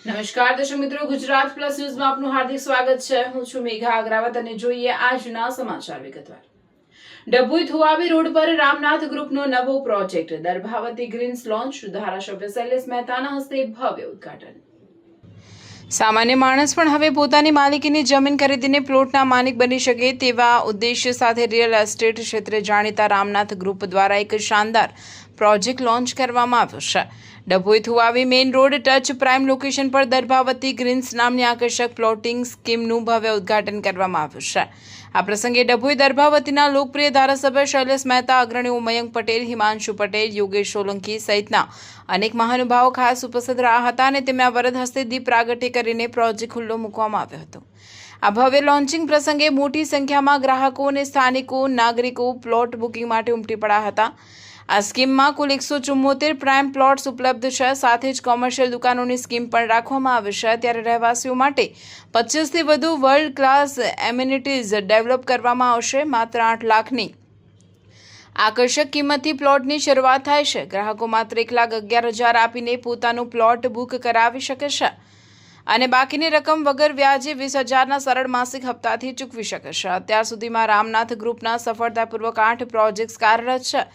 નમસ્કાર દર્શક મિત્રો, ગુજરાત પ્લસ ન્યૂઝમાં આપનું હાર્દિક સ્વાગત છે. હું છું મેઘા અગ્રાવત અને જોઈએ આજના સમાચાર વિગતવાર. ડભોઈ થુવાવી રોડ પર રામનાથ ગ્રુપનો નવો પ્રોજેક્ટ દર્ભાવતી ગ્રીન્સ લોન્ચ, ધારાસભ્ય શૈલેષ મહેતાના હસ્તે ભવ્ય ઉદ્ઘાટન. સામાન્ય માણસ પણ હવે પોતાની માલિકીની જમીન ખરીદીને પ્લોટના માલિક બની શકે તેવા ઉદ્દેશ્ય સાથે રિયલ એસ્ટેટ ક્ષેત્રે જાણીતા રામનાથ ગ્રુપ દ્વારા એક શાનદાર પ્રોજેક્ટ લોન્ચ કરવામાં આવ્યો છે. Dabhoi Thuvavi main road touch prime location પર દર્ભાવતી ગ્રીન્સ નામની આકર્ષક પ્લોટિંગ સ્કીમનું ભવ્ય ઉદ્ઘાટન કરવામાં આવ્યું છે. આ પ્રસંગે ડભોઈ દર્ભાવતીના લોકપ્રિય ધારાસભ્ય શૈલેષ મહેતા, અગ્રણીઓ મયંક પટેલ, હિમાંશુ પટેલ, યોગેશ સોલંકી સહિતના અનેક મહાનુભાવો ખાસ ઉપસ્થિત રહ્યા હતા અને તેમના વરદ હસ્તે દીપ પ્રાગટ્ય કરીને પ્રોજેક્ટ ખુલ્લો મૂકવામાં આવ્યો હતો. આ ભવ્ય લોન્ચિંગ પ્રસંગે મોટી સંખ્યામાં ગ્રાહકો અને સ્થાનિકો નાગરિકો પ્લોટ બુકિંગ માટે ઉમટી પડ્યા હતા. આ સ્કીમમાં કુલ 174 પ્રાઇમ પ્લોટ્સ ઉપલબ્ધ છે. સાથે જ કોમર્શિયલ દુકાનોની સ્કીમ પણ રાખવામાં આવી છે. ત્યારે રહેવાસીઓ માટે 25થી વધુ વર્લ્ડ ક્લાસ એમ્યુનિટીઝ ડેવલપ કરવામાં આવશે. માત્ર 8 લાખની આકર્ષક કિંમતથી પ્લોટની શરૂઆત થાય છે. ગ્રાહકો માત્ર 1,11,000 આપીને પોતાનું પ્લોટ બુક કરાવી શકે છે અને બાકીની રકમ વગર વ્યાજે 20,000ના સરળ માસિક હપ્તાથી ચૂકવી શકે છે. અત્યાર સુધીમાં રામનાથ ગ્રુપના સફળતાપૂર્વક 8 પ્રોજેક્ટ્સ કાર્યરત છે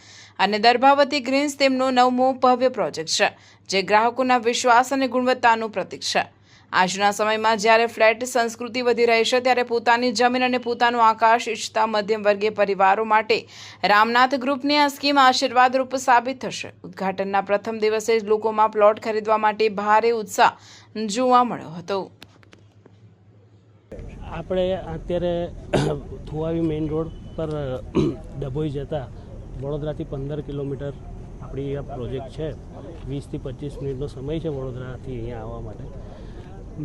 અને દર્ભાવતી ગ્રીન્સ તેમનો 9મો ભવ્ય પ્રોજેક્ટ છે, જે ગ્રાહકોના વિશ્વાસ અને ગુણવત્તાનું પ્રતીક છે. આજના સમયમાં જ્યારે ફ્લેટ સંસ્કૃતિ વધી રહી છે, ત્યારે પોતાની જમીન અને પોતાનું આકાશ ઈચ્છતા મધ્યમ વર્ગીય પરિવારો માટે રામનાથ ગ્રુપની આ સ્કીમ આશીર્વાદરૂપ સાબિત થશે. ઉદ્ઘાટનના પ્રથમ દિવસે જ લોકોમાં પ્લોટ ખરીદવા માટે ભારે ઉત્સાહ જોવા મળ્યો હતો. આપણે અત્યારે થુવાવી મેઇન રોડ પર ડભોઈ જતા વડોદરાથી 15 કિલોમીટર આપણી આ પ્રોજેક્ટ છે. 20થી 25 મિનિટનો સમય છે વડોદરાથી અહીંયા આવવા માટે.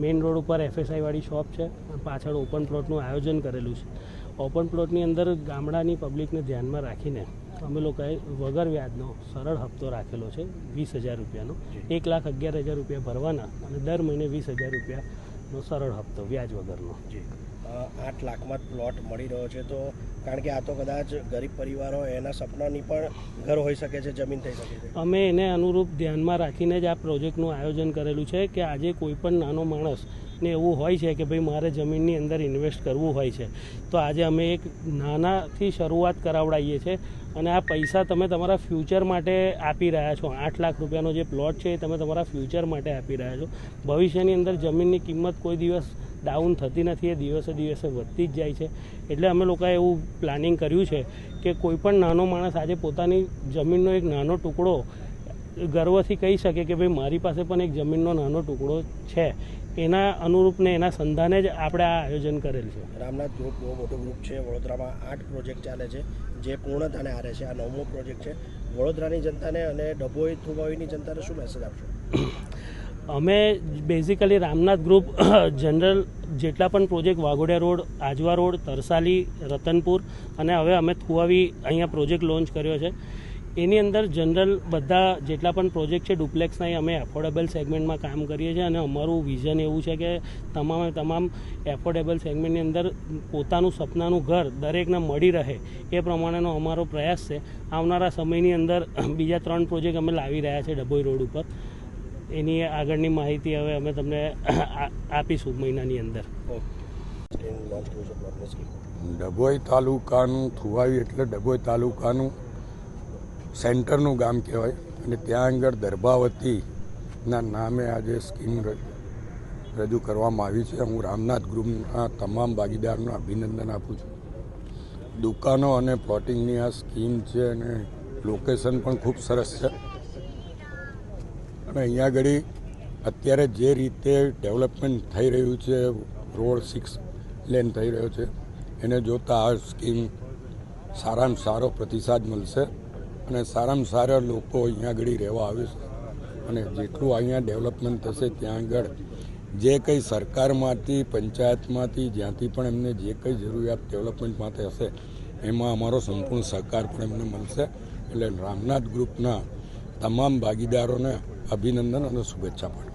મેઇન રોડ ઉપર FSI વાળી શોપ છે. પાછળ ઓપન પ્લોટનું આયોજન કરેલું છે. ઓપન પ્લોટની અંદર ગામડાની પબ્લિકને ધ્યાનમાં રાખીને અમે લોકોએ વગર વ્યાજનો સરળ હપ્તો રાખેલો છે 20,000 રૂપિયાનો. 1,11,000 રૂપિયા ભરવાના અને દર મહિને 20,000 રૂપિયાનો સરળ હપ્તો વ્યાજ વગરનો. 8 લાખમાં પ્લોટ મળી રહ્યો છે, તો કારણ કે આ તો કદાચ ગરીબ પરિવારો એના સપનાની પણ ઘર હોઈ શકે છે, જમીન થઈ શકે છે. અમે એને અનુરૂપ ધ્યાનમાં રાખીને જ આ પ્રોજેક્ટનું આયોજન કરેલું છે કે આજે કોઈ પણ નાનો માણસને એવું હોય છે કે ભાઈ મારે જમીનની અંદર ઇન્વેસ્ટ કરવું હોય છે, તો આજે અમે એક નાનાથી શરૂઆત કરાવડાવીએ છીએ અને આ પૈસા તમે તમારા ફ્યુચર માટે આપી રહ્યા છો. 8 લાખ રૂપિયાનો જે પ્લોટ છે એ તમે તમારા ફ્યુચર માટે આપી રહ્યા છો. ભવિષ્યની અંદર જમીનની કિંમત કોઈ દિવસ ડાઉન થતી નથી, એ દિવસે દિવસે વધતી જ જાય છે. એટલે અમે લોકોએ એવું પ્લાનિંગ કર્યું છે કે કોઈ પણ નાનો માણસ આજે પોતાની જમીનનો એક નાનો ટુકડો ગર્વથી કહી શકે કે ભાઈ મારી પાસે પણ એક જમીનનો નાનો ટુકડો છે. એના અનુરૂપને એના સંધાને જ આપણે આ આયોજન કરેલ છે. રામનાથ ગ્રુપ બહુ મોટો ગ્રુપ છે. વડોદરામાં 8 પ્રોજેક્ટ ચાલે છે, જે પૂર્ણતાને આરે છે. આ 9મો પ્રોજેક્ટ છે. વડોદરાની જનતાને અને ડભોઈ થુવાવીની જનતાને શું મેસેજ આપશો? અમે બેઝિકલી રામનાથ ગ્રુપ જનરલ જેટલા પણ project Waghodia road, Ajwa road, Tarsali, Ratanpur અને હવે અમે થુવાવી અહીંયા પ્રોજેક્ટ લોન્ચ કર્યો છે. એની અંદર જનરલ બધા જેટલા પણ પ્રોજેક્ટ છે ડુપ્લેક્સના, એ અમે એફોર્ડેબલ સેગમેન્ટમાં કામ કરીએ છીએ અને અમારું વિઝન એવું છે કે તમામ એફોર્ડેબલ સેગમેન્ટની અંદર પોતાનું સપનાનું ઘર દરેકને મળી રહે એ પ્રમાણેનો અમારો પ્રયાસ છે. આવનારા સમયની અંદર બીજા 3 પ્રોજેક્ટ અમે લાવી રહ્યા છે ડભોઈ રોડ ઉપર. એની આગળની માહિતી હવે અમે તમને આપીશું મહિનાની અંદર. ડભોઈ તાલુકાનું થુવાવી એટલે ડભોઈ તાલુકાનું સેન્ટરનું ગામ કહેવાય અને ત્યાં આગળ દર્ભાવતીના નામે આજે સ્કીમ રજૂ કરવામાં આવી છે. હું રામનાથ ગ્રુપના તમામ ભાગીદારોને અભિનંદન આપું છું. દુકાનો અને પ્લોટિંગની આ સ્કીમ છે અને લોકેશન પણ ખૂબ સરસ છે. અને અહીંયા આગળ અત્યારે જે રીતે ડેવલપમેન્ટ થઈ રહ્યું છે, રોડ 6 લેન થઈ રહ્યો છે, એને જોતાં આ સ્કીમ સારામાં સારો પ્રતિસાદ મળશે અને સારામાં સારા લોકો અહીંયા આગળ રહેવા આવે છે. અને જેટલું અહીંયા ડેવલપમેન્ટ થશે ત્યાં આગળ જે કંઈ સરકારમાંથી, પંચાયતમાંથી, જ્યાંથી પણ એમને જે કંઈ જરૂરિયાત ડેવલપમેન્ટ માટે હશે એમાં અમારો સંપૂર્ણ સહકાર પણ એમને મળશે. એટલે રામનાથ ગ્રુપના તમામ ભાગીદારોને અભિનંદન અને શુભેચ્છા પાઠવું.